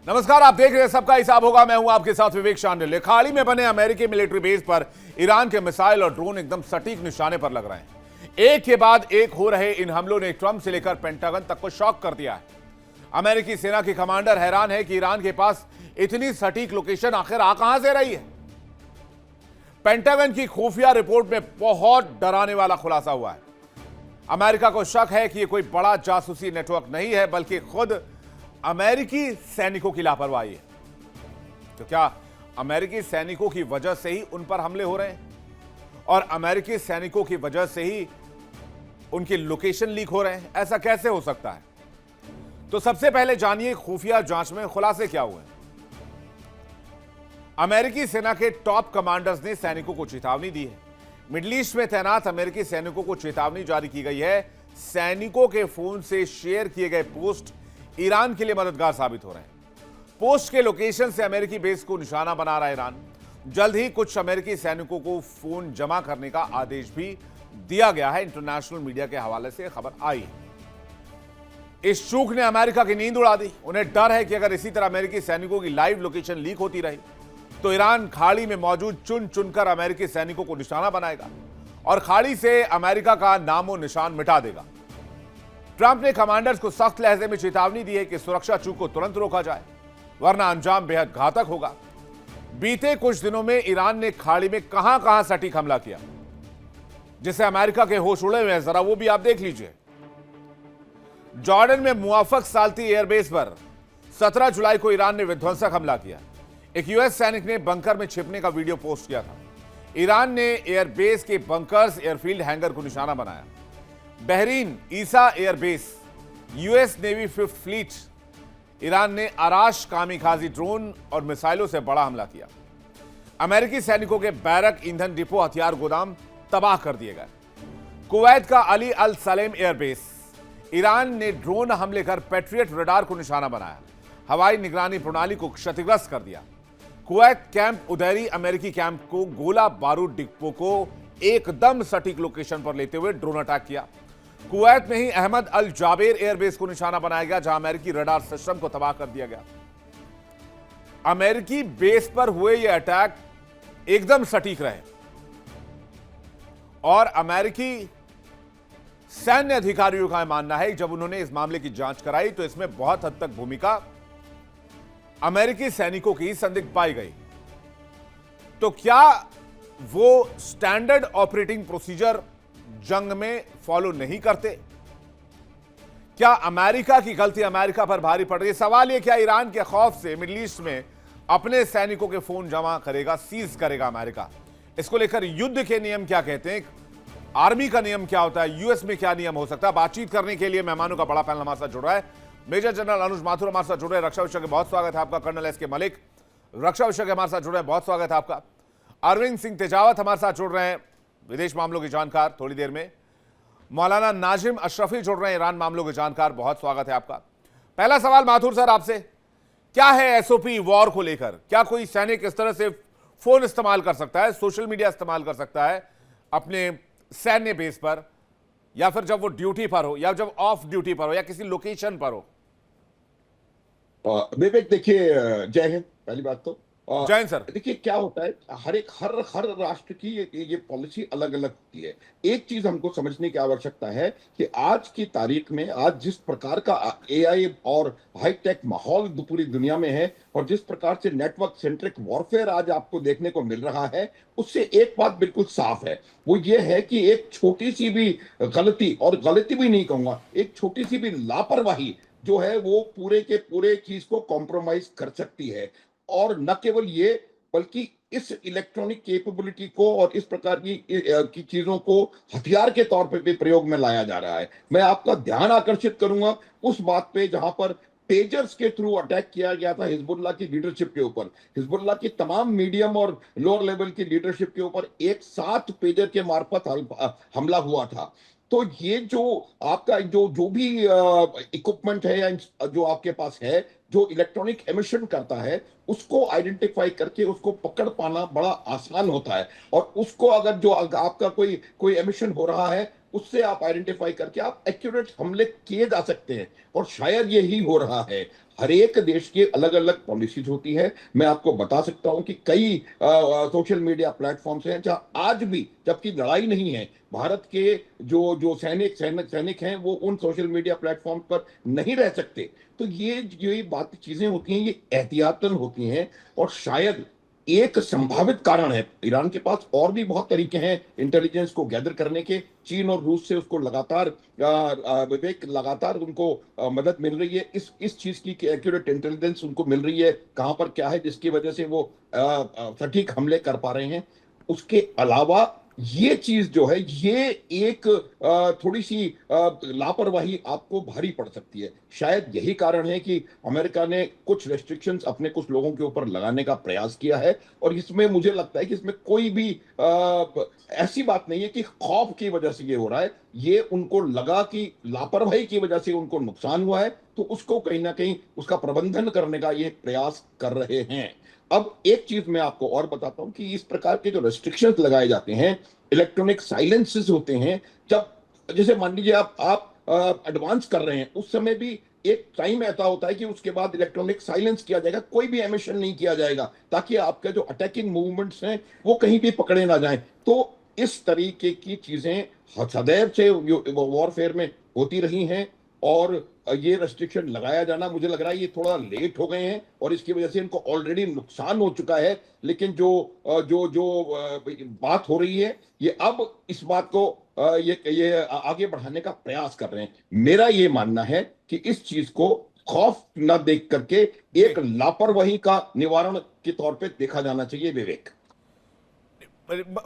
नमस्कार, आप देख रहे हैं सबका हिसाब होगा। मैं हूं आपके साथ विवेक शांडिल्य। खाड़ी में बने अमेरिकी मिलिट्री बेस पर ईरान के मिसाइल और ड्रोन एकदम सटीक निशाने पर लग रहे हैं। एक के बाद एक हो रहे इन हमलों ने ट्रंप से लेकर पेंटागन तक को शॉक कर दिया है। अमेरिकी सेना की कमांडर हैरान है कि ईरान के पास इतनी सटीक लोकेशन आखिर आ कहां से रही है। पेंटागन की खुफिया रिपोर्ट में बहुत डराने वाला खुलासा हुआ है। अमेरिका को शक है कि यह कोई बड़ा जासूसी नेटवर्क नहीं है, बल्कि खुद अमेरिकी सैनिकों की लापरवाही है। तो क्या अमेरिकी सैनिकों की वजह से ही उन पर हमले हो रहे हैं और अमेरिकी सैनिकों की वजह से ही उनकी लोकेशन लीक हो रहे हैं? ऐसा कैसे हो सकता है? तो सबसे पहले जानिए खुफिया जांच में खुलासे क्या हुए। अमेरिकी सेना के टॉप कमांडर्स ने सैनिकों को चेतावनी दी है। मिडिल ईस्ट में तैनात अमेरिकी सैनिकों को चेतावनी जारी की गई है। सैनिकों के फोन से शेयर किए गए पोस्ट ईरान के लिए मददगार साबित हो रहे हैं। पोस्ट के लोकेशन से अमेरिकी बेस को निशाना बना रहा है ईरान। जल्द ही कुछ अमेरिकी सैनिकों को फोन जमा करने का आदेश भी दिया गया है। इंटरनेशनल मीडिया के हवाले से खबर आई है। इस चूक ने अमेरिका की नींद उड़ा दी। उन्हें डर है कि अगर इसी तरह अमेरिकी सैनिकों की लाइव लोकेशन लीक होती रही तो ईरान खाड़ी में मौजूद चुन चुनकर अमेरिकी सैनिकों को निशाना बनाएगा और खाड़ी से अमेरिका का नामो निशान मिटा देगा। ट्रंप ने कमांडर्स को सख्त लहजे में चेतावनी दी है कि सुरक्षा चूक को तुरंत रोका जाए, वरना अंजाम बेहद घातक होगा। बीते कुछ दिनों में ईरान ने खाड़ी में कहां सटीक हमला किया, जिससे अमेरिका के होश उड़े हुए हैं। जरा वो भी आप देख लीजिए। जॉर्डन में मुआफक साल्ती एयरबेस पर 17 जुलाई को ईरान ने विध्वंसक हमला किया। एक यूएस सैनिक ने बंकर में छिपने का वीडियो पोस्ट किया था। ईरान ने एयरबेस के बंकर्स, एयरफील्ड हैंगर को निशाना बनाया। Bahrain Isa airbase, US navy 5th fleet, Iran ने आराश कामिकाजी ड्रोन और मिसाइलों से बड़ा हमला किया। अमेरिकी सैनिकों के बैरक, ईंधन डिपो, हथियार गोदाम तबाह कर दिए गए। कुवैत का अली अल सलेम एयरबेस, ईरान ने ड्रोन हमले कर पैट्रियट रडार को निशाना बनाया। हवाई निगरानी प्रणाली को क्षतिग्रस्त कर दिया। कुवैत कैंप उदैरी अमेरिकी कैंप को गोला बारूद डिपो को एकदम सटीक लोकेशन पर लेते हुए ड्रोन अटैक किया। कुवैत में ही अहमद अल जाबेर एयरबेस को निशाना बनाया गया, जहां अमेरिकी रडार सिस्टम को तबाह कर दिया गया। अमेरिकी बेस पर हुए ये अटैक एकदम सटीक रहे और अमेरिकी सैन्य अधिकारियों का मानना है जब उन्होंने इस मामले की जांच कराई तो इसमें बहुत हद तक भूमिका अमेरिकी सैनिकों की संदिग्ध पाई गई। तो क्या वो स्टैंडर्ड ऑपरेटिंग प्रोसीजर जंग में फॉलो नहीं करते? क्या अमेरिका की गलती अमेरिका पर भारी पड़ रही है? सवाल यह, क्या ईरान के खौफ से मिडिल ईस्ट में अपने सैनिकों के फोन जमा करेगा, सीज करेगा अमेरिका? इसको लेकर युद्ध के नियम क्या कहते हैं, आर्मी का नियम क्या होता है, यूएस में क्या नियम हो सकता है? बातचीत करने के लिए मेहमानों का बड़ा पैनल हमारे साथ जुड़ रहा है। मेजर जनरल अनुज माथुर हमारे साथ जुड़ रहे हैं, रक्षा विषय के बहुत स्वागत है आपका। कर्नल एस के मलिक, रक्षा विषय के हमारे साथ जुड़ रहे हैं, बहुत स्वागत है आपका। अरविंद सिंह तेजावत हमारे साथ जुड़ रहे हैं, विदेश मामलों के जानकार, थोड़ी देर में। मौलाना नाजिम अशरफी जुड़ रहे हैं, ईरान मामलों के जानकार, बहुत स्वागत है आपका। पहला सवाल माथुर सर आपसे, क्या है एसओपी वॉर को लेकर? क्या कोई सैनिक इस तरह से फोन इस्तेमाल कर सकता है, सोशल मीडिया इस्तेमाल कर सकता है अपने सैन्य बेस पर, या फिर जब वो ड्यूटी पर हो, या जब ऑफ ड्यूटी पर हो, या किसी लोकेशन पर हो? विवेक देखिए, जय हिंद। पहली बात तो जय हिंद सर। देखिए क्या होता है, हर राष्ट्र की ये पॉलिसी अलग अलग होती है। एक चीज हमको समझने की आवश्यकता है कि आज की तारीख में, आज जिस प्रकार का एआई और हाईटेक माहौल पूरी दुनिया में है और जिस प्रकार से नेटवर्क सेंट्रिक वॉरफेयर आज आपको देखने को मिल रहा है, उससे एक बात बिल्कुल साफ है, वो ये है कि एक छोटी सी भी गलती, और गलती भी नहीं कहूंगा, एक छोटी सी भी लापरवाही जो है वो पूरे के पूरे चीज को कॉम्प्रोमाइज कर सकती है। और न केवल ये, बल्कि इस इलेक्ट्रॉनिक कैपेबिलिटी को और इस प्रकार की चीजों को हथियार के तौर पे भी प्रयोग में लाया जा रहा है। मैं आपका ध्यान आकर्षित करूंगा उस बात पे जहां पर पेजर्स के थ्रू अटैक किया गया था हिजबुल्लाह की लीडरशिप के ऊपर। हिजबुल्लाह की तमाम मीडियम और लोअर लेवल की लीडरशिप के ऊपर एक साथ पेजर के मार्फत हमला हुआ था। तो ये जो आपका जो भी इक्विपमेंट है या जो आपके पास है, जो इलेक्ट्रॉनिक एमिशन करता है, उसको आइडेंटिफाई करके उसको पकड़ पाना बड़ा आसान होता है। और उसको अगर जो आपका कोई एमिशन हो रहा है, उससे आप आइडेंटिफाई करके आप एक्यूरेट हमले किए जा सकते हैं। और शायद यही हो रहा है। हर एक देश की अलग अलग पॉलिसीज होती है। मैं आपको बता सकता हूं कि कई सोशल मीडिया प्लेटफॉर्म्स हैं जहां आज भी, जबकि लड़ाई नहीं है, भारत के जो जो सैनिक हैं वो उन सोशल मीडिया प्लेटफॉर्म पर नहीं रह सकते। तो ये बात चीजें होती हैं, ये एहतियातन होती हैं। और शायद एक संभावित कारण है, ईरान के पास और भी बहुत तरीके हैं इंटेलिजेंस को गैदर करने के। चीन और रूस से उसको लगातार विवेक, लगातार उनको मदद मिल रही है इस चीज की, एक्यूरेट इंटेलिजेंस उनको मिल रही है कहां पर क्या है, जिसकी वजह से वो सटीक हमले कर पा रहे हैं। उसके अलावा ये चीज जो है, ये एक थोड़ी सी लापरवाही आपको भारी पड़ सकती है। शायद यही कारण है कि अमेरिका ने कुछ रेस्ट्रिक्शंस अपने कुछ लोगों के ऊपर लगाने का प्रयास किया है। और इसमें मुझे लगता है कि इसमें कोई भी ऐसी बात नहीं है कि खौफ की वजह से ये हो रहा है। ये उनको लगा कि लापरवाही की वजह से उनको नुकसान हुआ है, तो उसको कहीं ना कहीं उसका प्रबंधन करने का ये प्रयास कर रहे हैं। अब एक चीज मैं आपको और बताता हूं कि इस प्रकार के जो रेस्ट्रिक्शंस लगाए जाते हैं, इलेक्ट्रॉनिक साइलेंसेस होते हैं, जब जैसे मान लीजिए आप एडवांस कर रहे हैं, उस समय भी एक टाइम ऐसा होता है कि उसके बाद इलेक्ट्रॉनिक साइलेंस किया जाएगा, कोई भी एमिशन नहीं किया जाएगा, ताकि आपके जो अटैकिंग मूवमेंट्स हैं वो कहीं भी पकड़े ना जाएं। तो इस तरीके की चीजें सदैव से वॉरफेयर में होती रही हैं। और ये रेस्ट्रिक्शन लगाया जाना, मुझे लग रहा है ये थोड़ा लेट हो गए हैं और इसकी वजह से इनको ऑलरेडी नुकसान हो चुका है। लेकिन जो बात हो रही है, ये अब इस बात को ये आगे बढ़ाने का प्रयास कर रहे हैं। मेरा ये मानना है कि इस चीज को खौफ न देख करके एक लापरवाही का निवारण के तौर पे देखा जाना चाहिए, विवेक।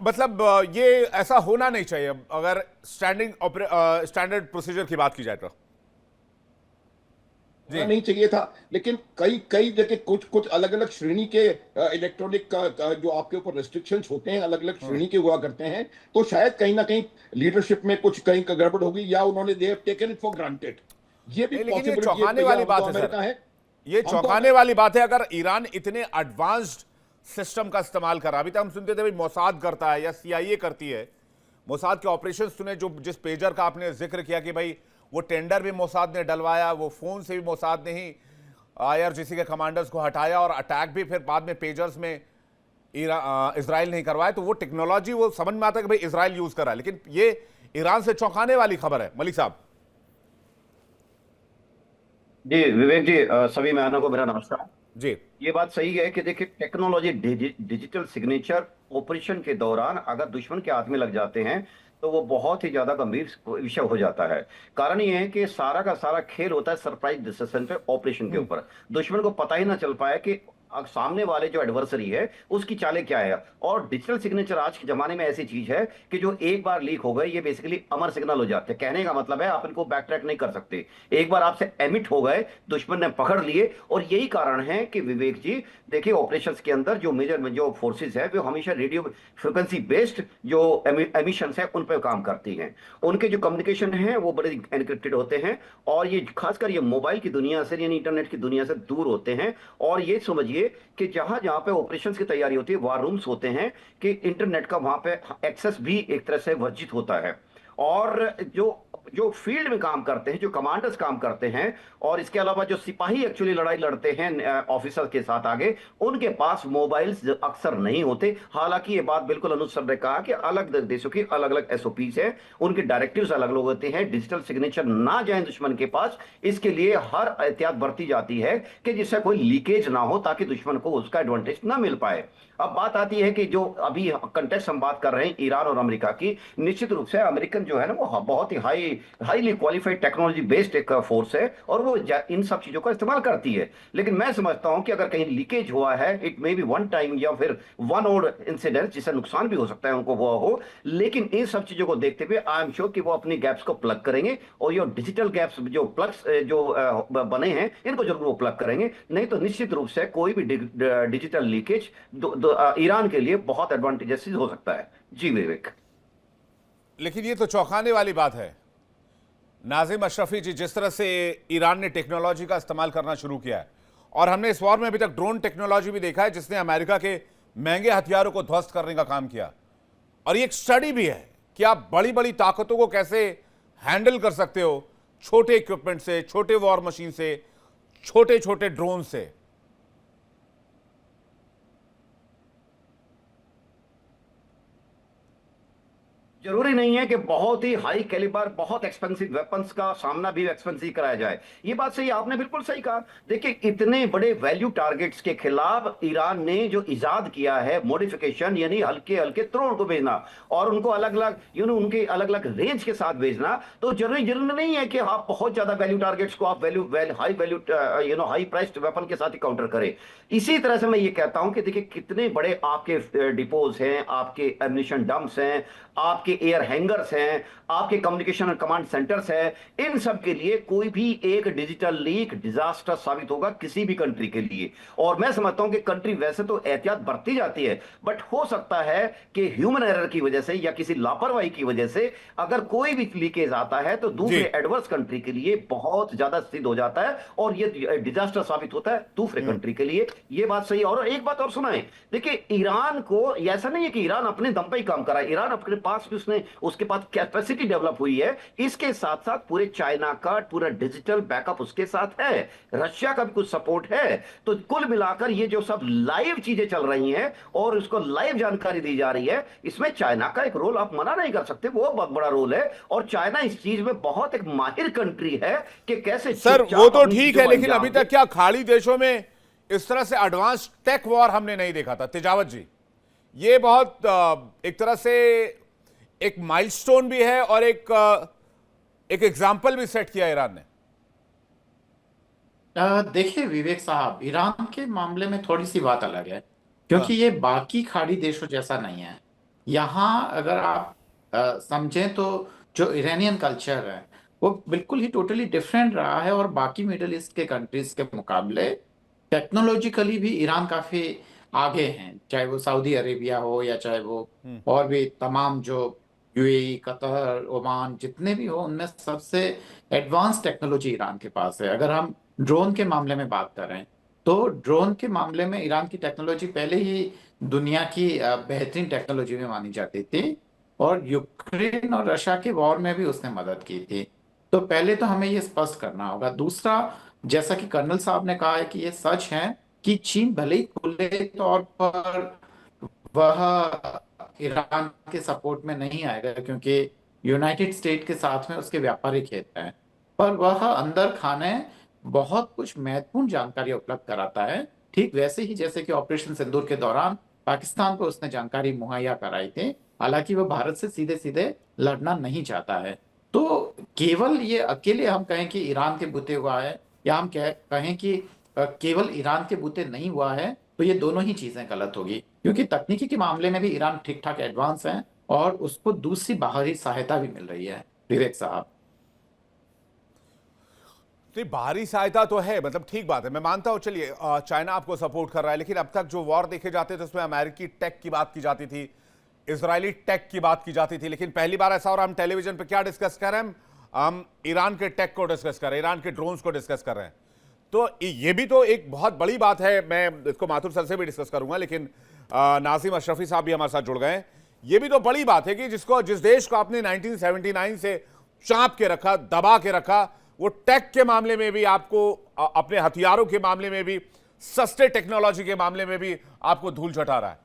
मतलब ये ऐसा होना नहीं चाहिए अगर स्टैंडर्ड प्रोसीजर की बात की जाए तो। जी। नहीं चाहिए था, लेकिन कई कई जगह कुछ कुछ अलग अलग श्रेणी के इलेक्ट्रॉनिक का जो आपके ऊपर रेस्ट्रिक्शंस होते हैं, अलग अलग श्रेणी के हुआ करते हैं। तो शायद कहीं ना कहीं लीडरशिप में कुछ कहीं का गड़बड़ होगी, या उन्होंने they have taken it for granted. ये भी लेकिन ये पॉसिबिलिटी चौंकाने वाली बात है अमेरिका सर। है। ये हम तो चौंकाने वाली बात है अगर ईरान इतने एडवांस्ड सिस्टम का इस्तेमाल कर रहा। अभी तक हम सुनते थे भाई मोसाद करता है या सीआईए करती है। मोसाद के ऑपरेशन सुने, जो जिस पेजर का आपने जिक्र किया कि भाई वो टेंडर भी मोसाद ने डलवाया, वो फोन से भी मोसाद ने ही आईआरजीसी के कमांडर्स को हटाया, और अटैक भी फिर बाद में पेजर्स में इजराइल नहीं करवाया। तो वो टेक्नोलॉजी वो समझ में आता है कि भाई इजराइल यूज कर रहा है। लेकिन ये ईरान से चौंकाने वाली खबर है मलिक साहब। जी विवेक जी, सभी मेहमानों को मेरा नमस्कार। जी। ये बात सही है कि देखिए, टेक्नोलॉजी, डिजिटल सिग्नेचर ऑपरेशन के दौरान अगर दुश्मन के हाथ में लग जाते हैं तो वो बहुत ही ज्यादा गंभीर विषय हो जाता है। कारण ये है कि सारा का सारा खेल होता है सरप्राइज डिसीजन पे, ऑपरेशन के ऊपर। दुश्मन को पता ही ना चल पाए कि सामने वाले जो एडवर्सरी है उसकी चालें क्या है। और डिजिटल सिग्नेचर आज के जमाने में ऐसी चीज है कि जो एक बार लीक हो गए, ये बेसिकली अमर सिग्नल हो जाते हैं। कहने का मतलब है आप इनको बैक ट्रैक नहीं कर सकते। एक बार आपसे एमिट हो गए, दुश्मन ने पकड़ लिए। और यही कारण है कि विवेक जी देखिए, ऑपरेशंस के अंदर जो मेजर जो फोर्सेस है वो हमेशा रेडियो फ्रिक्वेंसी बेस्ड जो एमिशंस है उन पर काम करती हैं। उनके जो कम्युनिकेशन है वो बड़े एनक्रिप्टेड होते हैं, और ये खासकर ये मोबाइल की दुनिया से यानी इंटरनेट की दुनिया से दूर होते हैं। और ये समझिए कि जहां जहां पे ऑपरेशंस की तैयारी होती है, वार रूम्स होते हैं, कि इंटरनेट का वहां पे एक्सेस भी एक तरह से वर्जित होता है। और जो जो फील्ड में काम करते हैं, जो कमांडर्स काम करते हैं, और इसके अलावा जो सिपाही एक्चुअली लड़ाई लड़ते हैं ऑफिसर के साथ आगे, उनके पास मोबाइल्स अक्सर नहीं होते। हालांकि ये बात बिल्कुल अनुज सर ने कहा कि अलग देशों की अलग अलग एसओपीज है, उनके डायरेक्टिव्स अलग अलग होते हैं। डिजिटल सिग्नेचर ना जाए दुश्मन के पास, इसके लिए हर एहतियात बरती जाती है कि जिससे कोई लीकेज ना हो, ताकि दुश्मन को उसका एडवांटेज ना मिल पाए। अब बात आती है कि जो अभी कंटेक्स्ट हम बात कर रहे हैं ईरान और अमेरिका की, निश्चित रूप से अमेरिकन जो है ना वो बहुत ही हाईली क्वालिफाइड टेक्नोलॉजी बेस्ड एक फोर्स है, और वो इन सब चीजों का इस्तेमाल करती है। लेकिन मैं समझता हूं कि अगर कहीं लीकेज हुआ है, it may be one time या फिर वन और इंसिडेंट, जिससे नुकसान भी हो सकता है उनको, वो हो। लेकिन इन सब चीजों को देखते हुए आई एम श्योर कि वो अपनी गैप्स को प्लग करेंगे, और ये डिजिटल गैप्स जो प्लग्स जो बने हैं इनको जरूर वो प्लग करेंगे। नहीं तो निश्चित रूप से कोई भी डिजिटल लीकेज ईरान के लिए बहुत एडवांटेजेस हो सकता है। जी विवेक। लेकिन ये तो चौंकाने वाली बात है नाजिम अशरफी जी, जिस तरह से ईरान ने टेक्नोलॉजी का इस्तेमाल करना शुरू किया है। और हमने इस वॉर में अभी तक ड्रोन टेक्नोलॉजी भी देखा है जिसने अमेरिका के महंगे हथियारों को ध्वस्त करने का काम किया। और ये एक स्टडी भी है कि आप बड़ी बड़ी ताकतों को कैसे हैंडल कर सकते हो, छोटे इक्विपमेंट से, छोटे वॉर मशीन से, छोटे छोटे ड्रोन से। जरूरी नहीं है कि बहुत ही हाई कैलिबर बहुत एक्सपेंसिव वेपन्स का सामना भी एक्सपेंसिव कराया जाए। ये बात सही, आपने बिल्कुल सही कहा। देखिए, इतने बड़े वैल्यू टारगेट्स के खिलाफ ईरान ने जो इजाद किया है मॉडिफिकेशन, यानी हल्के हल्के ड्रोन को भेजना और उनको अलग अलग उनके अलग अलग रेंज के साथ भेजना, तो जरूरी नहीं है कि आप बहुत ज्यादा वैल्यू टारगेट्स को आप high value high priced weapon के साथ ही काउंटर करें। इसी तरह से मैं ये कहता हूं कि देखिए, कितने बड़े आपके डिपोज हैं, आपके एमिनिशन डंप्स हैं, आपके एयर हैंगर्स हैं, आपके कम्युनिकेशन और कमांड सेंटर्स हैं। इन सब के लिए कोई भी एक डिजिटल लीक डिजास्टर साबित होगा किसी भी कंट्री के लिए। और मैं समझता हूं कि कंट्री वैसे तो एहतियात बरती जाती है, बट हो सकता है कि ह्यूमन एरर की वजह से या किसी लापरवाही की वजह से अगर कोई भी लीकेज आता है तो दूसरे एडवर्स कंट्री के लिए बहुत ज्यादा सिद्ध हो जाता है और ये डिजास्टर साबित होता है दूसरे कंट्री के लिए। ये बात सही है। और एक बात और सुनाए, देखिए, ईरान को ऐसा नहीं है कि ईरान अपने दम पे ही काम कर रहा है। ईरान अपने पास भी उसके पास कैपेसिटी डेवलप हुई है। इसके साथ साथ पूरे चाइना का पूरा डिजिटल बैकअप उसके साथ है, रशिया का भी कुछ सपोर्ट है। तो कुल मिलाकर ये जो सब लाइव चीजें चल रही हैं और उसको लाइव जानकारी दी जा रही है, इसमें चाइना का एक रोल आप मना नहीं कर सकते, वो बहुत बड़ा रोल है। और चाइना इस चीज में बहुत एक माहिर कंट्री है कि कैसे सर वो तो ठीक है, लेकिन अभी तक क्या खाड़ी देशों में इस तरह से एडवांस टेक वॉर हमने नहीं देखा था तेजावत जी। ये बहुत एक तरह से एक माइलस्टोन भी है और एक एग्जाम्पल भी सेट किया ईरान ने। देखिए विवेक साहब, ईरान के मामले में थोड़ी सी बात अलग है, क्योंकि ये बाकी खाड़ी देशों जैसा नहीं है। यहाँ अगर आप समझें तो जो इरानियन कल्चर है वो बिल्कुल ही टोटली डिफरेंट रहा है, और बाकी मिडिल ईस्ट के कंट्रीज के मुकाबले टेक्नोलॉजिकली भी ईरान काफी आगे हैं, चाहे वो सऊदी अरेबिया हो या चाहे वो और भी तमाम जो यूएई, कतर, ओमान जितने भी हो, उनमें सबसे एडवांस टेक्नोलॉजी ईरान के पास है। अगर हम ड्रोन के मामले में बात करें तो ड्रोन के मामले में ईरान की टेक्नोलॉजी पहले ही दुनिया की बेहतरीन टेक्नोलॉजी में मानी जाती थी, और यूक्रेन और रशिया के वॉर में भी उसने मदद की थी। तो पहले तो हमें ये स्पष्ट करना होगा। दूसरा, जैसा कि कर्नल साहब ने कहा है कि ये सच है कि चीन भले ही खुले तौर पर वह ईरान के सपोर्ट में नहीं आएगा, क्योंकि यूनाइटेड स्टेट के साथ में उसके व्यापारिक हित हैं, पर वह अंदर खाने बहुत कुछ महत्वपूर्ण जानकारी उपलब्ध कराता है, ठीक वैसे ही जैसे कि ऑपरेशन सिंदूर के दौरान पाकिस्तान को उसने जानकारी मुहैया कराई थी। हालांकि वह भारत से सीधे सीधे लड़ना नहीं चाहता है। तो केवल ये अकेले हम कहें कि ईरान के बूते हुआ है, या हम कहें कि केवल ईरान के बूते नहीं हुआ है, तो ये दोनों ही चीजें गलत होगी, क्योंकि तकनीकी के मामले में भी ईरान ठीक ठाक एडवांस है और उसको दूसरी बाहरी सहायता भी मिल रही है। विवेक साहब, तो बाहरी सहायता तो है, मतलब ठीक बात है, मैं मानता हूं। चलिए, चाइना आपको सपोर्ट कर रहा है, लेकिन अब तक जो वॉर देखे जाते थे उसमें अमेरिकी टेक की बात की जाती थी, इजरायली टेक की बात की जाती थी, लेकिन पहली बार ऐसा हो रहा है हम टेलीविजन पे क्या डिस्कस कर रहे हैं, हम ईरान के टेक को डिस्कस कर रहे हैं, ईरान के ड्रोन्स को डिस्कस कर रहे हैं। तो ये भी तो एक बहुत बड़ी बात है। मैं इसको माथुर सर से भी डिस्कस करूंगा, लेकिन नाजिम अशरफी साहब भी हमारे साथ जुड़ गए हैं। ये भी तो बड़ी बात है कि जिस देश को आपने 1979 से चांप के रखा, दबा के रखा, वो टेक के मामले में भी आपको, अपने हथियारों के मामले में भी, सस्ते टेक्नोलॉजी के मामले में भी आपको धूल चटा रहा है।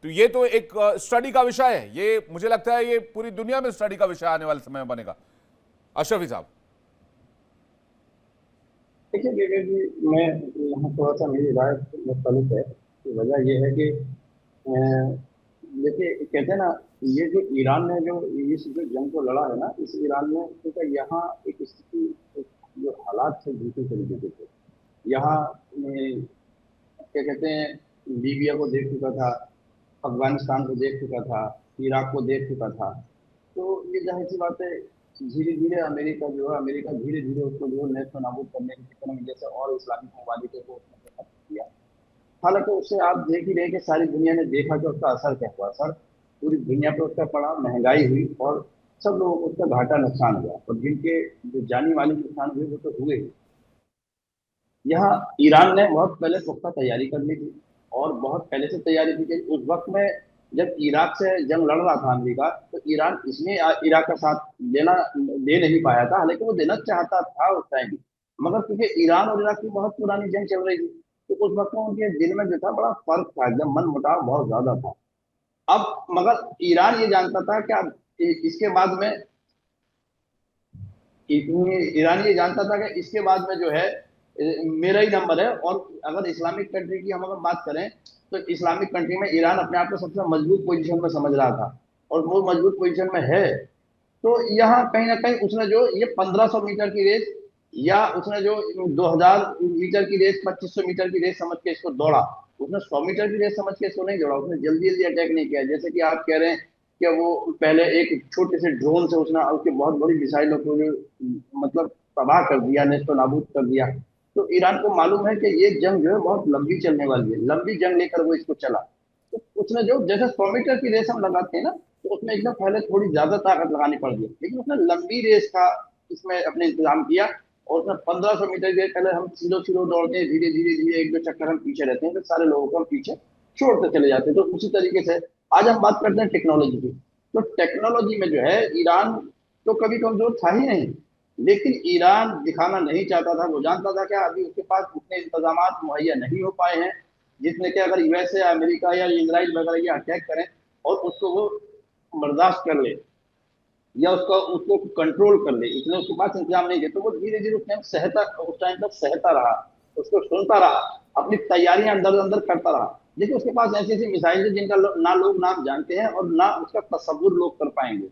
तो ये तो एक स्टडी का विषय है। ये मुझे लगता है ये पूरी दुनिया में स्टडी का विषय आने वाले समय में बनेगा। अशरफी साहब, देखिए विवेक जी, मैं यहाँ थोड़ा सा मेरी राय मुख्तलिफ है। वजह ये है कि देखिए, कहते हैं ना, ये जो ईरान ने जो इस जो जंग को लड़ा है ना, इस ईरान में क्योंकि यहाँ एक स्थिति, जो हालात थे दूसरे तरीके के थे। यहाँ क्या कहते हैं, लीबिया को देख चुका था, अफगानिस्तान को देख चुका था, इराक को देख चुका था। तो ये जाहिर सी बात है, धीरे धीरे अमेरिका धीरे धीरे उसको जो है नेस्त नाबूद करने के चक्कर में जैसे और इस्लामिक ममालिक को उसने खत्म किया। हालांकि उससे आप देख ही रहे कि सारी दुनिया ने देखा कि उसका असर क्या हुआ। सर, पूरी दुनिया पर उसका पड़ा, महंगाई हुई और सब लोगों को उसका घाटा नुकसान हुआ, और जिनके जो जानी माली नुकसान हुए वो तो हुए ही। यहाँ ईरान ने बहुत पहले पुख्ता तैयारी कर ली थी, और बहुत पहले से तैयारी की गई। उस वक्त में जब इराक से जंग लड़ रहा था अमेरिका, तो ईरान इसमें इराक का साथ दे नहीं पाया था, हालांकि वो देना चाहता था उस टाइम भी, मगर क्योंकि ईरान और इराक की बहुत पुरानी जंग चल रही थी, तो उस वक्त में उनके दिल में जो था बड़ा फर्क था, एकदम मन मुटाव बहुत ज्यादा था। अब मगर ईरान ये जानता था कि अब इसके बाद में ईरान ये जानता था कि इसके बाद में जो है मेरा ही नंबर है। और अगर इस्लामिक कंट्री की हम अगर बात करें, तो इस्लामिक कंट्री में ईरान अपने आप को सबसे मजबूत पोजीशन में समझ रहा था, और वो मजबूत पोजीशन में है। तो यहाँ कहीं ना कहीं उसने जो ये 1500 मीटर की रेस, या उसने जो 2000 मीटर की रेस, 2500 मीटर की रेस समझ के इसको दौड़ा, उसने 100 मीटर की रेस समझ के इसको नहीं दौड़ा। उसने जल्दी जल्दी अटैक नहीं किया, जैसे कि आप कह रहे हैं कि वो पहले एक छोटे से ड्रोन से उसने उसकी बहुत बड़ी मिसाइलों को जो मतलब तबाह कर दिया, नेस्तो नाबूद कर दिया। तो ईरान को मालूम है कि ये जंग जो है बहुत लंबी चलने वाली है, लंबी जंग लेकर वो इसको चला। तो उसने जो जैसे 100 मीटर की रेस हम लगाते हैं ना, तो उसमें एकदम पहले थोड़ी ज्यादा ताकत लगानी पड़ती है, लेकिन उसने लंबी रेस का इसमें अपने इंतजाम किया। और उसने 1500 मीटर के पहले हम सीधो सीधो दौड़ते हैं, धीरे धीरे धीरे एक दो चक्कर हम पीछे रहते हैं, तो सारे लोगों को हम पीछे छोड़ते चले जाते हैं। तो उसी तरीके से आज हम बात करते हैं टेक्नोलॉजी की। तो टेक्नोलॉजी में जो है ईरान तो कभी कमजोर था ही नहीं, लेकिन ईरान दिखाना नहीं चाहता था। वो जानता था कि अभी उसके पास उतने इंतजाम मुहैया नहीं हो पाए हैं जितने कि अगर यूएसए, अमेरिका या इसराइल वगैरह ये अटैक करें और उसको वो बर्दाश्त कर ले, या उसको उसको कंट्रोल कर ले, इसलिए उसके पास इंतजाम नहीं है। तो वो धीरे धीरे उस टाइम तक सहता रहा, उसको सुनता रहा, अपनी तैयारियां अंदर अंदर करता रहा। लेकिन उसके पास ऐसी ऐसी मिसाइल है जिनका ना लोग नाम जानते हैं और ना उसका तस्वुर लोग कर पाएंगे,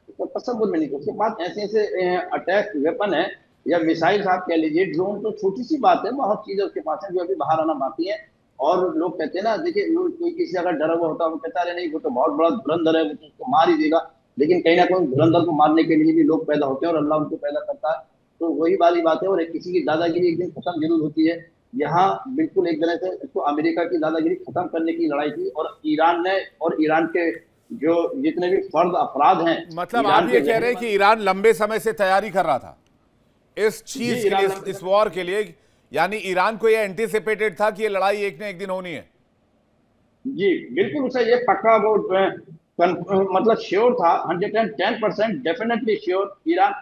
उसका तस्वुर में नहीं। उसके पास ऐसे ऐसे अटैक वेपन है या मिसाइल आप कह लीजिए, ड्रोन तो छोटी सी बात है, बहुत चीजें उसके पास है जो अभी बाहर आना बाकी है। और लोग कहते हैं ना, देखिए कोई किसी अगर डरा हुआ होता है, वो कहता है नहीं वो तो बहुत बड़ा धुरंधर है, वो तो उसको मार ही देगा। लेकिन कहीं ना कहीं धुरंधर को मारने के लिए भी लोग पैदा होते हैं और अल्लाह उनको पैदा करता है। तो वही वाली बात है। और किसी की दादागिरी एक दिन खत्म जरूर होती है। यहाँ बिल्कुल एक तरह से इसको अमेरिका की दादागिरी खत्म करने की लड़ाई थी, और ईरान ने और ईरान के जो जितने भी फर्द अफराद हैं, मतलब ईरान आप ये के कह रहे हैं कि ईरान लंबे समय से तैयारी कर रहा था इस चीज के ईरान लिए, इस वॉर के लिए, यानी ईरान को यह एंटीसिपेटेड था कि यह लड़ाई एक न एक दिन होनी है। जी बिल्कुल, उसे ये पक्का वो मतलब श्योर था, 110% डेफिनेटली श्योर ईरान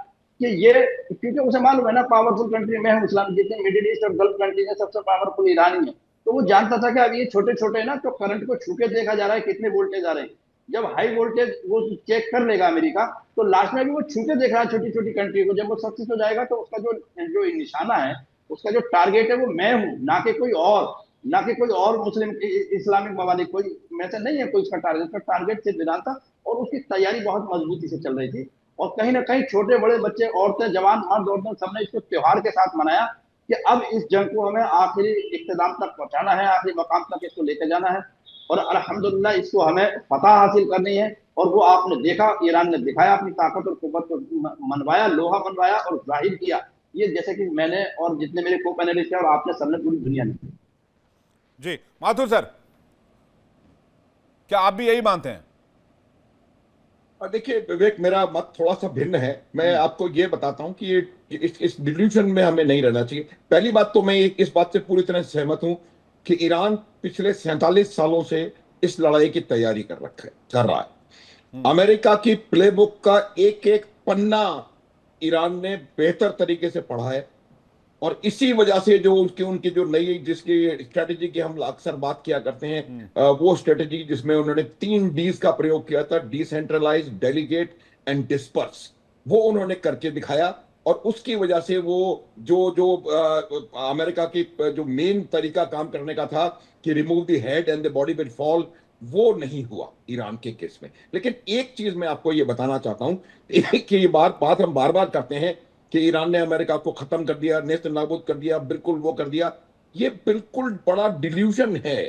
कि ये, क्योंकि उसे मालूम है ना पावरफुल कंट्री में है इस्लाम, जितने मिडिल ईस्ट और गल्फ कंट्री में सबसे पावरफुल ईरान ही है। तो वो जानता था कि अब ये छोटे छोटे ना, तो करंट को छू के देखा जा रहा है कितने वोल्टेज आ रहे हैं। जब हाई वोल्टेज वो चेक कर लेगा अमेरिका, तो लास्ट में भी वो छू के देख रहा है छोटी छोटी कंट्री को। जब वो सक्सेस हो जाएगा तो उसका जो जो निशाना है, उसका जो टारगेट है वो मैं हूं, ना कि कोई और, ना कि कोई और मुस्लिम इस्लामिक ममालिक, कोई में से नहीं है कोई उसका टारगेट। उसका टारगेट सिर्फ ईरान था, और उसकी तैयारी बहुत मजबूती से चल रही थी। और कहीं ना कहीं छोटे बड़े बच्चे, औरतें, जवान, मर्द, औरतें, सबने इसको त्योहार के साथ मनाया कि अब इस जंग को हमें आखिरी इख्तिताम तक पहुंचाना है, आखिरी मकाम तक इसको लेकर जाना है, और अल्हम्दुलिल्लाह इसको हमें फतह हासिल करनी है। और वो आपने देखा, ईरान ने दिखाया अपनी ताकत और कुव्वत को, मनवाया, लोहा मनवाया और जाहिर किया। ये जैसे कि मैंने और जितने मेरे को पैनलिस्ट हैं और आपने, सबने, पूरी दुनिया ने। जी माथुर सर, क्या आप भी यही मानते हैं? और देखिए विवेक, मेरा मत थोड़ा सा भिन्न है। मैं आपको ये बताता हूं कि ये इस डिल्यूजन में हमें नहीं रहना चाहिए। पहली बात तो मैं इस बात से पूरी तरह सहमत हूं कि ईरान पिछले 47 सालों से इस लड़ाई की तैयारी कर रहा है। अमेरिका की प्लेबुक का एक एक पन्ना ईरान ने बेहतर तरीके से पढ़ा है, और इसी वजह से जो उनकी जो नई जिसकी स्ट्रेटेजी की हम अक्सर बात किया करते हैं, वो स्ट्रेटेजी जिसमें उन्होंने 3 डीज का प्रयोग किया था, डिसेंट्रलाइज, डेलीगेट एंड डिस्पर्स, वो उन्होंने करके दिखाया। और उसकी वजह से वो जो जो अमेरिका की जो मेन तरीका काम करने का था कि remove the head and the body will fall, वो नहीं हुआ ईरान के केस में। लेकिन एक चीज मैं आपको ये बताना चाहता हूं कि ये बात हम बार बार करते हैं कि ईरान ने अमेरिका को खत्म कर दिया, नेस्त नाबूद कर दिया, बिल्कुल वो कर दिया। ये बिल्कुल बड़ा डिल्यूजन है।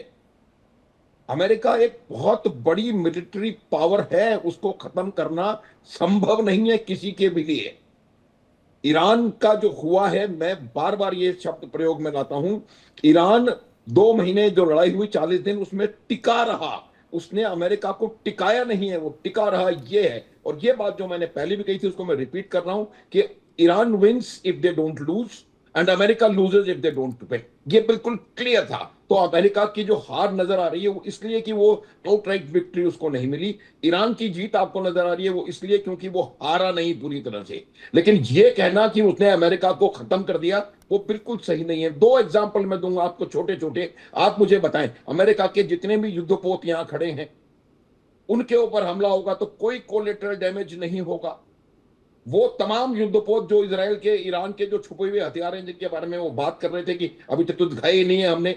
अमेरिका एक बहुत बड़ी मिलिट्री पावर है, उसको खत्म करना संभव नहीं है किसी के भी लिए। ईरान का जो हुआ है, मैं बार बार ये शब्द प्रयोग में लाता हूं, ईरान 2 महीने जो लड़ाई हुई, 40 दिन उसमें टिका रहा, उसने अमेरिका को टिकाया नहीं है, वो टिका रहा, ये है। और ये बात जो मैंने पहले भी कही थी उसको मैं रिपीट कर रहा हूं कि Iran wins if they don't lose and America loses if they don't win. ये बिल्कुल क्लियर था। तो अमेरिका की जो हार नजर आ रही है वो इसलिए कि वो आउटराइट विक्ट्री उसको नहीं मिली। ईरान की जीत आपको नजर आ रही है वो इसलिए क्योंकि वो हारा नहीं पूरी तरह से। लेकिन ये कहना कि उसने अमेरिका को खत्म कर दिया वो बिल्कुल सही नहीं है। दो एग्जाम्पल मैं दूंगा आपको छोटे छोटे, आप मुझे बताएं अमेरिका के जितने भी युद्धपोत यहां खड़े हैं उनके ऊपर हमला होगा तो कोई कोलेटरल डैमेज नहीं होगा। वो तमाम युद्धपोत जो इजराइल के ईरान के जो छुपे हुए हथियार हैं जिनके बारे में वो बात कर रहे थे कि अभी तक तो दिखाए ही नहीं है हमने,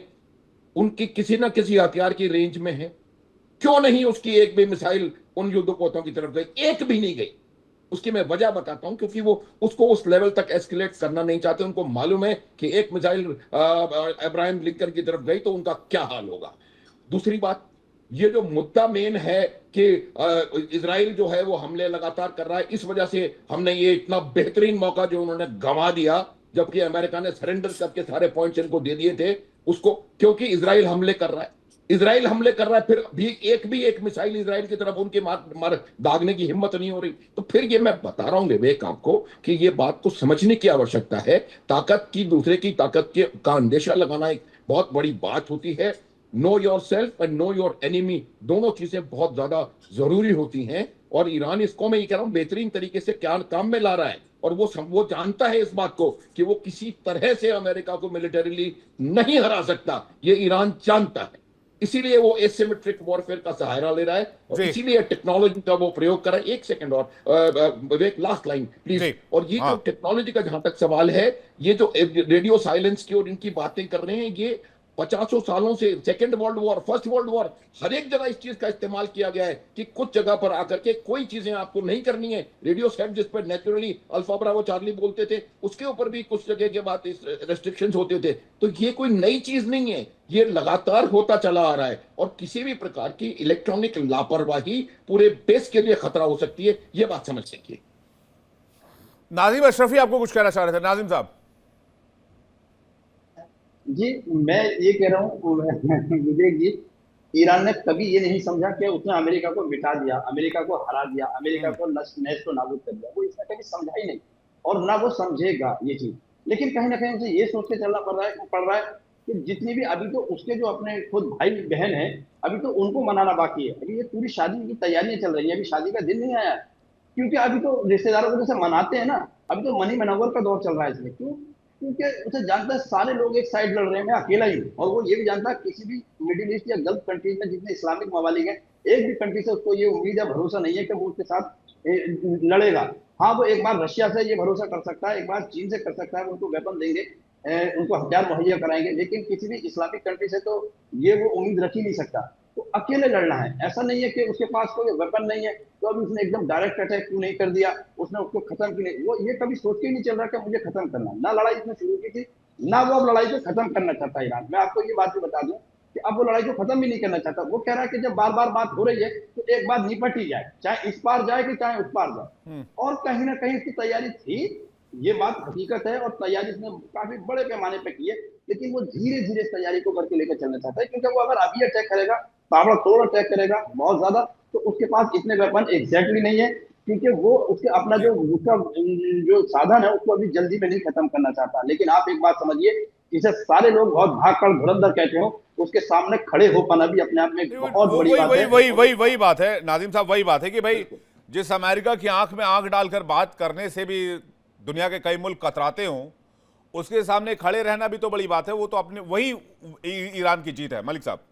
उनकी किसी ना किसी हथियार की रेंज में है। क्यों नहीं उसकी एक भी मिसाइल उन युद्धपोतों की तरफ गई? एक भी नहीं गई। उसकी मैं वजह बताता हूं, क्योंकि वो उसको उस लेवल तक एस्केलेट करना नहीं चाहते। उनको मालूम है कि एक मिसाइल अब्राहम लिंकन की तरफ गई तो उनका क्या हाल होगा। दूसरी बात, ये जो मुद्दा मेन है कि इजराइल जो है वो हमले लगातार कर रहा है, इस वजह से हमने ये इतना बेहतरीन मौका जो उन्होंने गंवा दिया, जबकि अमेरिका ने सरेंडर करके सारे पॉइंट्स इनको दे दिए थे उसको, क्योंकि इजराइल हमले कर रहा है। इजराइल हमले कर रहा है, फिर भी एक मिसाइल इजराइल की तरफ उनके मार दागने की हिम्मत नहीं हो रही। तो फिर ये मैं बता रहा हूं विवेक आपको कि ये बात को समझने की आवश्यकता है। ताकत की दूसरे की ताकत के का अंदेशा लगाना एक बहुत बड़ी बात होती है। Know your self and know your enemy, दोनों चीजें बहुत ज्यादा जरूरी होती हैं। और ईरान इसको मैं ये कह रहा हूं बेहतरीन तरीके से क्या काम में ला रहा है, और वो जानता है इस बात को कि वो किसी तरह से अमेरिका को मिलिटरीली नहीं हरा सकता। ये ईरान जानता है, इसीलिए वो एसिमेट्रिक वॉरफेयर का सहारा ले रहा है और जी। इसीलिए टेक्नोलॉजी का वो प्रयोग कर रहा है। एक सेकंड और विवेक, लास्ट लाइन प्लीज। जी। और ये हाँ। जो टेक्नोलॉजी का जहां तक सवाल है, ये जो रेडियो साइलेंस की और इनकी बातें कर रहे हैं, ये 50 सालों से second world war, first world war, हर एक जगह इस चीज का इस्तेमाल किया गया है कि कुछ जगह पर आकर के कोई चीजें आपको नहीं करनी है। रेडियो सेट जिस पर नेचुरली अल्फा ब्रावो चार्ली बोलते थे, उसके ऊपर भी कुछ जगह के बाद रेस्ट्रिक्शंस होते थे। तो ये कोई नई चीज नहीं है, ये लगातार होता चला आ रहा है। और किसी भी प्रकार की इलेक्ट्रॉनिक लापरवाही पूरे बेस के लिए खतरा हो सकती है, ये बात समझ सकिए। नाजिम अशरफी आपको कुछ कहना चाह रहे थे। नाजिम साहब। जी, मैं ये कह रहा हूँ विवेक जी, ईरान ने कभी ये नहीं समझा कि उसने अमेरिका को मिटा दिया, अमेरिका को हरा दिया, अमेरिका को नेस्तो नाबूद कर दिया। वो इसने कभी समझा ही नहीं और ना वो समझेगा ये चीज। लेकिन कहीं ना कहीं उसे ये सोच के चलना पड़ रहा है कि जितनी भी अभी तो उसके जो अपने खुद भाई बहन है, अभी तो उनको मनाना बाकी है। अभी ये पूरी शादी की तैयारियां चल रही है, अभी शादी का दिन नहीं आया है। क्योंकि अभी तो रिश्तेदारों को जैसे मनाते हैं ना, अभी तो मनी मनोवर का दौर चल रहा है इसमें। क्यों? क्योंकि उसे जानता है सारे लोग एक साइड लड़ रहे हैं, मैं अकेला ही हूँ। और वो ये भी जानता है किसी भी मिडिल ईस्ट या गल्फ कंट्रीज में जितने इस्लामिक ममालिक हैं, एक भी कंट्री से उसको ये उम्मीद या भरोसा नहीं है कि वो उसके साथ लड़ेगा। हाँ, वो एक बार रशिया से ये भरोसा कर सकता है, एक बार चीन से कर सकता है, वो उनको वेपन देंगे, उनको हथियार मुहैया कराएंगे। लेकिन किसी भी इस्लामिक कंट्री से तो ये वो उम्मीद रख ही नहीं सकता। तो अकेले लड़ना है, ऐसा नहीं है कि उसके पास कोई वेपन नहीं है तो अभी उसने एकदम डायरेक्ट अटैक क्यों नहीं कर दिया, उसने उसको खत्म क्यों नहीं। वो ये कभी सोच के ही नहीं चल रहा कि मुझे खत्म करना। ना लड़ाई उसने शुरू की थी, ना वो अब लड़ाई को खत्म करना चाहता ईरान। मैं आपको ये बात भी बता दूं कि अब वो लड़ाई को खत्म भी नहीं करना चाहता। वो कह रहा है कि जब बार बार बात हो रही है तो एक बार निपट ही जाए, चाहे इस पार जाए कि चाहे उस पार जाए। और कहीं ना कहीं इसकी तैयारी थी, ये बात हकीकत है, और तैयारी इसने काफी बड़े पैमाने पर की है। लेकिन वो धीरे धीरे तैयारी को करके लेकर चलना चाहता है, क्योंकि वो अगर अभी अटैक करेगा, ताबड़तोड़ अटैक करेगा बहुत ज्यादा, तो उसके पास इतने वेपन एग्जैक्टली नहीं है। क्योंकि वो उसके अपना जो उसका जो साधन है उसको अभी जल्दी में नहीं खत्म करना चाहता। लेकिन आप एक बात समझिए, इसे सारे लोग बहुत भाग धुरंधर कहते हो, उसके सामने खड़े हो पाना भी अपने आप में एक बहुत बड़ी बात है। वही बात है नाजिम साहब, वही बात है कि भाई जिस अमेरिका की आंख में आंख डालकर बात करने से भी दुनिया के कई मुल्क कतराते हों, उसके सामने खड़े रहना भी तो बड़ी बात है। वो तो अपने वही ईरान की जीत है। मलिक साहब।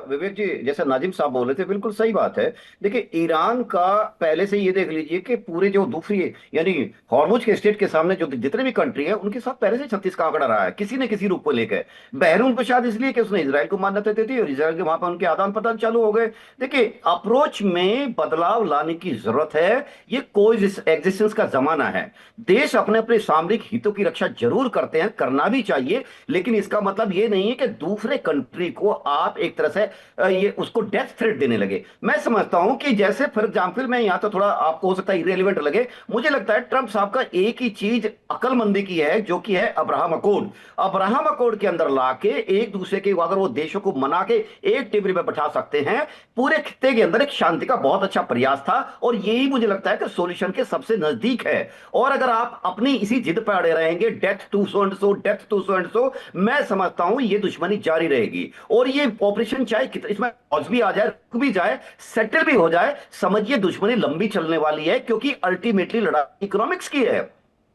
विवेक जी, जैसा नाजिम साहब बोल रहे थे बिल्कुल सही बात है। देखिए, ईरान का पहले से ये देख लीजिए कि पूरे जो दूसरी यानी हॉर्मुज के स्टेट के सामने जो जितने भी कंट्री हैं उनके साथ पहले से 36 का आंकड़ा रहा है, किसी न किसी रूप को लेकर। बहरून को शायद इसलिए कि उसने इजराइल को मान्यता दी थी और इजराइल के वहां पर उनके आदान प्रदान चालू हो गए। देखिए, अप्रोच में बदलाव लाने की जरूरत है। ये कोई एग्जिस्टेंस का जमाना है। देश अपने अपने सामरिक हितों की रक्षा जरूर करते हैं, करना भी चाहिए, लेकिन इसका मतलब ये नहीं है कि दूसरे कंट्री को आप एक तरह से ये उसको डेथ थ्रेट देने लगे। मैं समझता हूं कि जैसे फॉर एग्जाम्पल, मैं यहां तो थोड़ा आपको हो सकता है इरेलीवेंट लगे, मुझे लगता है ट्रंप साहब का एक ही चीज अकलमंदी की है, जो कि है अब्राहम अकॉर्ड। अब्राहम अकॉर्ड के अंदर लाके एक दूसरे के, अगर वो देशों को मना के एक टेबल पे बैठा सकते हैं, पूरे खित्ते के अंदर एक शांति का बहुत अच्छा प्रयास था, और यही मुझे लगता है कि सॉल्यूशन के सबसे नजदीक है। और अगर आप अपनी इसी जिद पर अड़े रहेंगे, death to so and so, death to so and so, मैं समझता हूं ये दुश्मनी जारी रहेगी। और ये ऑपरेशन चाहे कितना इसमें पॉज भी आ जाए, रुक भी जाए, सेटल भी हो जाए, समझिए दुश्मनी लंबी चलने वाली है, क्योंकि अल्टीमेटली लड़ाई इकोनॉमिक्स की है,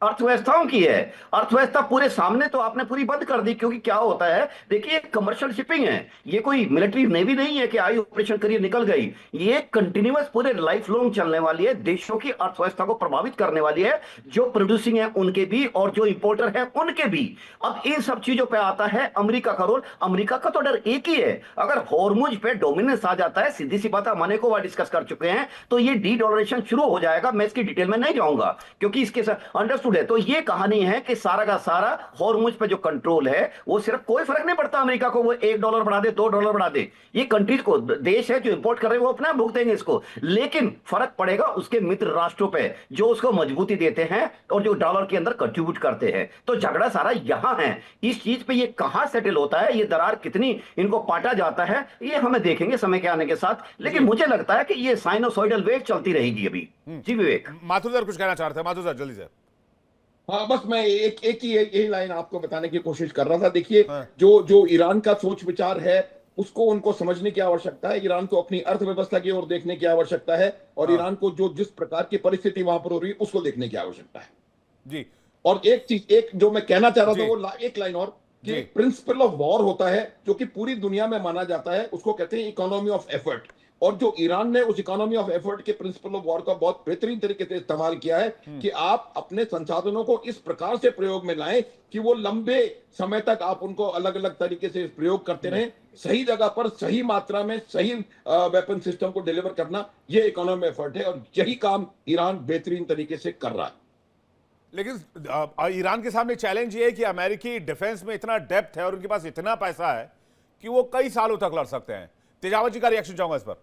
अर्थव्यवस्थाओं की है। अर्थव्यवस्था पूरे सामने तो आपने पूरी बंद कर दी, क्योंकि क्या होता है, देखिए कमर्शियल शिपिंग है, ये कोई मिलिट्री नेवी नहीं है कि आई ऑपरेशन करिए निकल गई। ये कंटिन्यूअस पूरे लाइफ लॉन्ग चलने वाली है, देशों की अर्थव्यवस्था को प्रभावित करने वाली है, जो प्रोड्यूसिंग है उनके भी और जो इंपोर्टर है उनके भी। अब इन सब चीजों पर आता है अमेरिका का रोल। अमेरिका का तो डर एक ही है, अगर हॉर्मुज पे डोमिनेंस आ जाता है, सीधी सी बात है, हमने को डिस्कस कर चुके हैं, तो ये डी डॉलरेशन शुरू हो जाएगा। मैं इसकी डिटेल में नहीं जाऊंगा, क्योंकि इसके साथ अंडरस्टूड है। तो ये कहानी है कि सारा का सारा हॉर्मुज पे जो कंट्रोल है, वो सिर्फ, कोई फर्क नहीं पड़ता अमेरिका को, वो $1 बढ़ा दे, $2 बढ़ा दे, ये कंट्रीज को, देश है जो इंपोर्ट कर रहे हैं वो अपना भुगतेंगे इसको, लेकिन फर्क पड़ेगा उसके मित्र राष्ट्रों पे, जो उसको मजबूती देते हैं और जो डॉलर के अंदर कंट्रीब्यूट करते हैं। तो झगड़ा सारा यहां है, इस चीज पे ये कहां सेटल होता है, ये दरार कितनी इनको पाटा जाता है, ये हमें देखेंगे समय के आने के साथ। लेकिन मुझे लगता है कि ये साइनोसॉइडल वेव चलती रहेगी अभी। जी विवेक। माथुर सर कुछ कहना चाहते हैं? माथुर सर जल्दी से। हाँ, बस मैं एक ही यही लाइन आपको बताने की कोशिश कर रहा था। देखिए, हाँ। जो ईरान का सोच विचार है, उसको उनको समझने की आवश्यकता है। ईरान को अपनी अर्थव्यवस्था की ओर देखने की आवश्यकता है, और हाँ। ईरान को जिस प्रकार की परिस्थिति वहां पर हो रही है उसको देखने की आवश्यकता है जी। और एक चीज, एक जो मैं कहना चाह रहा जी। था, वो एक लाइन और, जी। कि प्रिंसिपल ऑफ वॉर होता है जो कि पूरी दुनिया में माना जाता है, उसको कहते हैं इकोनॉमी ऑफ एफर्ट। और जो ईरान ने उस इकोनॉमी ऑफ एफर्ट के प्रिंसिपल ऑफ वॉर का बहुत बेहतरीन तरीके से इस्तेमाल किया है, कि आप अपने संसाधनों को इस प्रकार से प्रयोग में लाएं कि वो लंबे समय तक आप उनको अलग अलग तरीके से प्रयोग करते रहें, सही जगह पर सही मात्रा में सही वेपन सिस्टम को डिलीवर करना, ये इकोनॉमी एफर्ट है, और यही काम ईरान बेहतरीन तरीके से कर रहा है। लेकिन ईरान के सामने चैलेंज ये है कि अमेरिकी डिफेंस में इतना डेप्थ है और उनके पास इतना पैसा है कि वो कई सालों तक लड़ सकते हैं। तेजावत जी का रिएक्शन चाहूंगा इस पर।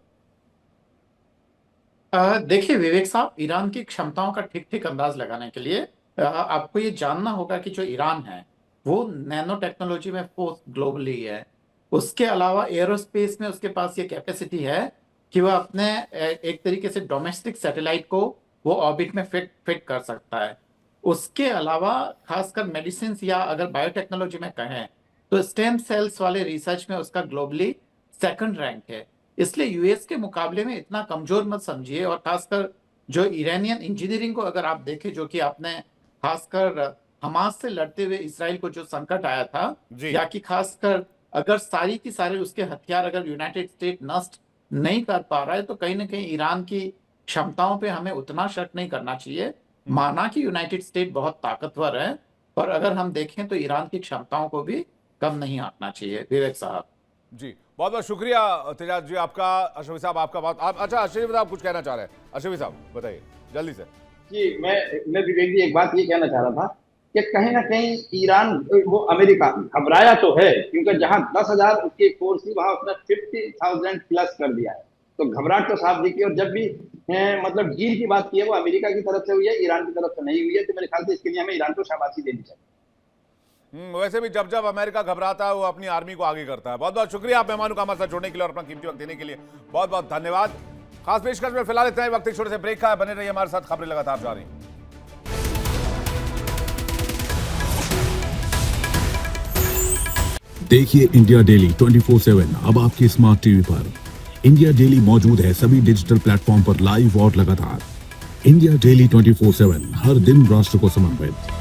देखिए विवेक साहब, ईरान की क्षमताओं का ठीक ठीक अंदाज लगाने के लिए आपको ये जानना होगा कि जो ईरान है वो नैनो टेक्नोलॉजी में फोर्थ ग्लोबली है। उसके अलावा एरोस्पेस में उसके पास ये कैपेसिटी है कि वह अपने एक तरीके से डोमेस्टिक सैटेलाइट को वो ऑर्बिट में फिट कर सकता है। उसके अलावा खासकर मेडिसिन या अगर बायोटेक्नोलॉजी में कहें तो स्टेम सेल्स वाले रिसर्च में उसका ग्लोबली सेकंड रैंक है। इसलिए यूएस के मुकाबले में इतना कमजोर मत समझिए। और खासकर जो ईरानियन इंजीनियरिंग को अगर आप देखें, जो कि आपने खासकर हमास से लड़ते हुए इसराइल को जो संकट आया था, या कि खासकर अगर सारी की सारे उसके हथियार अगर यूनाइटेड स्टेट नष्ट नहीं कर पा रहा है, तो कहीं ना कहीं ईरान की क्षमताओं पे हमें उतना शक नहीं करना चाहिए। माना कि यूनाइटेड स्टेट बहुत ताकतवर है, पर अगर हम देखें तो ईरान की क्षमताओं को भी कम नहीं आंकना चाहिए। विवेक साहब जी, बहुत बहुत शुक्रिया तेजाब जी आपका। अशरफी साहब आपका बहुत अच्छा, अशरफी साहब कुछ कहना चाह रहे हैं? अशरफी साहब बताइए जल्दी से। जी, मैं विवेक जी एक बात ये कहना चाह रहा था कि कहीं ना कहीं ईरान, वो अमेरिका घबराया तो है, क्योंकि जहां 10,000 उसकी फोर्स थी वहां उसने 50,000 प्लस कर दिया है, तो घबराहट तो साफ दिखी। और जब भी मतलब डील की बात की है वो अमेरिका की तरफ से हुई है, ईरान की तरफ से नहीं हुई है। तो मेरे ख्याल से इसके लिए हमें ईरान को शाबाशी देनी चाहिए। वैसे भी जब जब अमेरिका घबराता है वो अपनी आर्मी को आगे करता है। बहुत बहुत शुक्रिया आप मेहमानों का हमारे साथ जुड़ने के लिए और अपना कीमती वक्त देने के लिए बहुत बहुत धन्यवाद। खास पेशकश में फिलहाल इतना ही वक्त, एक छोटे से ब्रेक का है। बने रहिए हमारे साथ, खबरें लगातार जारी। देखिए इंडिया डेली 24/7 अब आपके स्मार्ट टीवी पर। इंडिया डेली मौजूद है सभी डिजिटल प्लेटफॉर्म पर लाइव और लगातार। इंडिया डेली 24/7 हर दिन राष्ट्र को समर्पित।